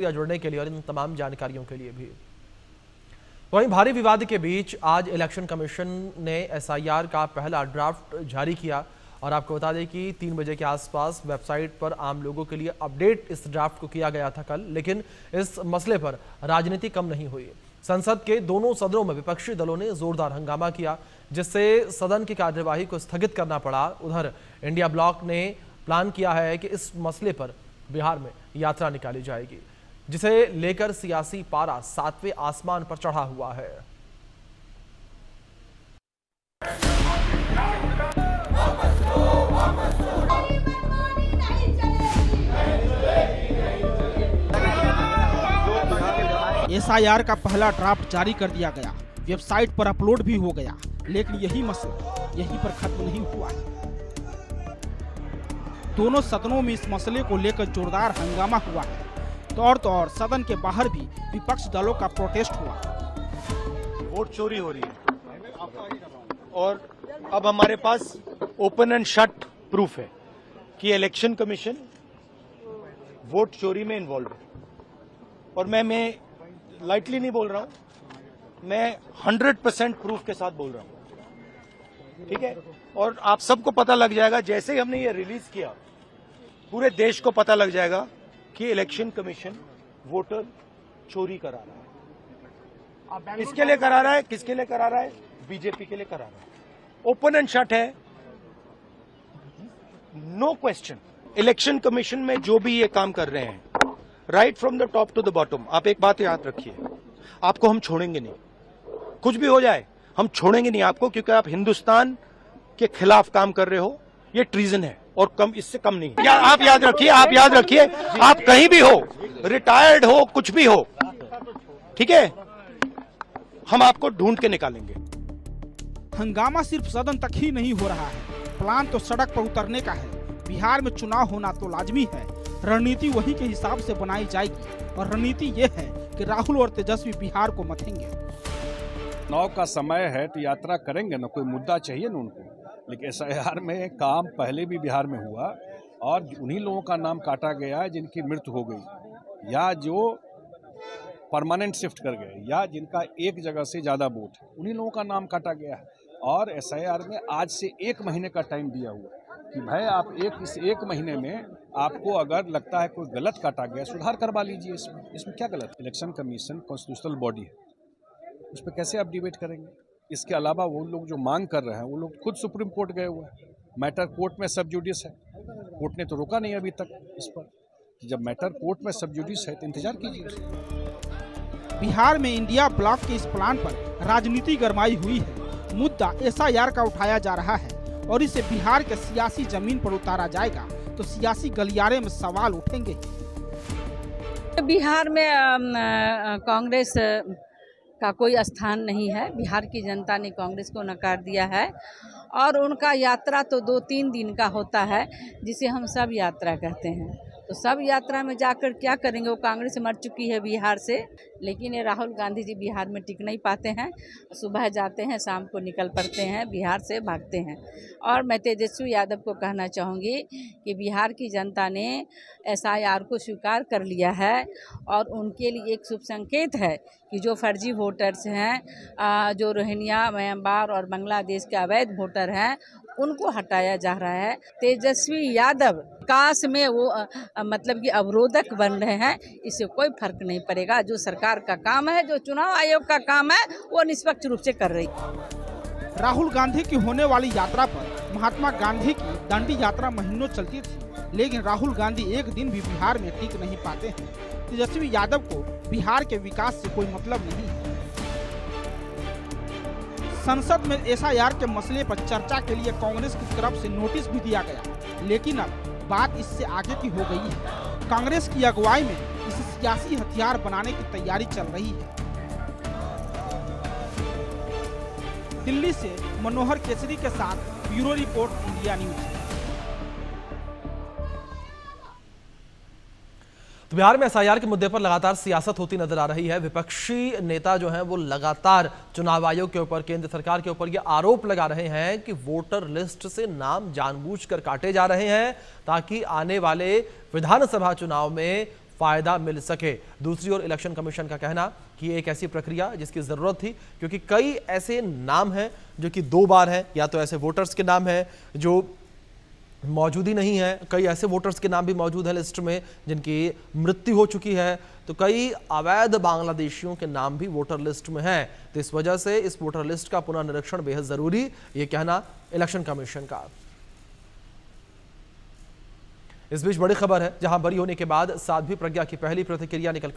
या जुड़ने के लिए और इन तमाम जानकारियों के लिए भी। वहीं भारी विवाद के बीच आज इलेक्शन कमीशन ने एसआईआर का पहला ड्राफ्ट जारी किया और आपको बता दें कि 3 बजे के आसपास वेबसाइट पर आम लोगों के लिए अपडेट इस ड्राफ्ट को किया गया था कल, लेकिन इस मसले पर राजनीति कम नहीं हुई। संसद के दोनों सदनों में विपक्षी दलों ने जोरदार हंगामा किया, जिससे सदन की कार्यवाही को स्थगित करना पड़ा। उधर इंडिया ब्लॉक ने प्लान किया है कि इस मसले पर बिहार में यात्रा निकाली जाएगी, जिसे लेकर सियासी पारा 7वें आसमान पर चढ़ा हुआ है। एसआईआर का पहला ड्राफ्ट जारी कर दिया गया, वेबसाइट पर अपलोड भी हो गया, लेकिन यही मसला यहीं पर खत्म नहीं हुआ है। दोनों सदनों में इस मसले को लेकर जोरदार हंगामा हुआ है। तो और सदन के बाहर भी विपक्ष दलों का प्रोटेस्ट हुआ। वोट चोरी हो रही है और अब हमारे पास ओपन एंड शट प्रूफ है कि इलेक्शन कमीशन वोट चोरी में इन्वॉल्व है। और मैं लाइटली नहीं बोल रहा हूं, मैं 100% प्रूफ के साथ बोल रहा हूं, ठीक है। और आप सबको पता लग जाएगा, जैसे ही हमने ये रिलीज किया पूरे देश को पता लग जाएगा कि इलेक्शन कमीशन वोटर चोरी करा रहा है। किसके लिए करा रहा है? किसके लिए करा रहा है? बीजेपी के लिए करा रहा है। ओपन एंड शट है, नो क्वेश्चन। इलेक्शन कमीशन में जो भी ये काम कर रहे हैं, right from the top to the bottom, आप एक बात याद रखिए, आपको हम छोड़ेंगे नहीं। कुछ भी हो जाए हम छोड़ेंगे नहीं आपको, क्योंकि आप हिंदुस्तान के खिलाफ काम कर रहे हो। ये ट्रीजन है और कम, इससे कम नहीं। आप याद रखिए, आप याद रखिए, आप कहीं भी हो, रिटायर्ड हो, कुछ भी हो, ठीक है, हम आपको ढूंढ के निकालेंगे। हंगामा सिर्फ सदन तक ही नहीं हो रहा है, प्लान तो सड़क पर उतरने का है। बिहार में चुनाव होना तो लाजमी है, रणनीति वही के हिसाब से बनाई जाएगी और रणनीति ये है कि राहुल और तेजस्वी बिहार को मथेंगे। चुनाव का समय है तो यात्रा करेंगे ना, कोई मुद्दा चाहिए ना उनको। लेकिन एसआईआर में काम पहले भी बिहार में हुआ और उन्हीं लोगों का नाम काटा गया है जिनकी मृत्यु हो गई या जो परमानेंट शिफ्ट कर गए या जिनका एक जगह से ज़्यादा वोट है, उन्हीं लोगों का नाम काटा गया है। और एसआईआर में आज से 1 महीने का टाइम दिया हुआ है कि भाई आप इस 1 महीने में आपको अगर लगता है कोई गलत काटा गया, सुधार करवा लीजिए। इसमें क्या गलत? इलेक्शन कमीशन कॉन्स्टिट्यूशनल बॉडी है, उस पर कैसे आप डिबेट करेंगे? इसके अलावा वो लोग जो मांग कर रहे हैं वो लोग खुद सुप्रीम कोर्ट गए हुए हैं। मैटर कोर्ट में सब जुडिस है, कोर्ट ने तो रोका नहीं अभी तक इस पर। जब मैटर कोर्ट में सब जुडिस है तो इंतजार कीजिए। बिहार में इंडिया ब्लॉक के इस प्लान पर राजनीति गरमाई हुई है। मुद्दा एसआईआर का उठाया जा रहा है और इसे बिहार के सियासी जमीन पर उतारा जाएगा तो सियासी गलियारे में सवाल उठेंगे। बिहार में कांग्रेस का कोई स्थान नहीं है। बिहार की जनता ने कांग्रेस को नकार दिया है और उनका यात्रा तो 2-3 दिन का होता है, जिसे हम सब यात्रा कहते हैं। तो सब यात्रा में जाकर क्या करेंगे? वो कांग्रेस मर चुकी है बिहार से, लेकिन ये राहुल गांधी जी बिहार में टिक नहीं पाते हैं। सुबह जाते हैं, शाम को निकल पड़ते हैं, बिहार से भागते हैं। और मैं तेजस्वी यादव को कहना चाहूँगी कि बिहार की जनता ने एसआईआर को स्वीकार कर लिया है और उनके लिए एक शुभ संकेत है कि जो फर्जी वोटर्स हैं, जो रोहिंग्या, म्यांमार और बांग्लादेश के अवैध वोटर हैं, उनको हटाया जा रहा है। तेजस्वी यादव काश में वो मतलब कि अवरोधक बन रहे हैं, इससे कोई फर्क नहीं पड़ेगा। जो सरकार का काम है, जो चुनाव आयोग का काम है, वो निष्पक्ष रूप से कर रही है। राहुल गांधी की होने वाली यात्रा पर महात्मा गांधी की दांडी यात्रा महीनों चलती थी, लेकिन राहुल गांधी एक दिन भी बिहार में टिक नहीं पाते हैं। तेजस्वी यादव को बिहार के विकास से कोई मतलब नहीं है। संसद में एसआईआर के मसले पर चर्चा के लिए कांग्रेस की तरफ से नोटिस भी दिया गया, लेकिन अब बात इससे आगे की हो गई है। कांग्रेस की अगुवाई में इसे सियासी हथियार बनाने की तैयारी चल रही है। दिल्ली से मनोहर केसरी के साथ ब्यूरो रिपोर्ट, इंडिया न्यूज। तो बिहार में एसआईआर के मुद्दे पर लगातार सियासत होती नजर आ रही है। विपक्षी नेता जो हैं वो लगातार चुनाव आयोग के ऊपर, केंद्र सरकार के ऊपर ये आरोप लगा रहे हैं कि वोटर लिस्ट से नाम जानबूझकर काटे जा रहे हैं ताकि आने वाले विधानसभा चुनाव में फायदा मिल सके। दूसरी ओर इलेक्शन कमीशन का कहना कि ये एक ऐसी प्रक्रिया जिसकी जरूरत थी, क्योंकि कई ऐसे नाम हैं जो कि 2 बार हैं, या तो ऐसे वोटर्स के नाम हैं जो मौजूद ही नहीं है, कई ऐसे वोटर्स के नाम भी मौजूद है लिस्ट में जिनकी मृत्यु हो चुकी है, तो कई अवैध बांग्लादेशियों के नाम भी वोटर लिस्ट में हैं। तो इस वजह से इस वोटर लिस्ट का पुनर्निरीक्षण बेहद जरूरी, ये कहना इलेक्शन कमीशन का। इस बीच बड़ी खबर है, जहां बरी होने के बाद साध्वी प्रज्ञा की पहली प्रतिक्रिया निकल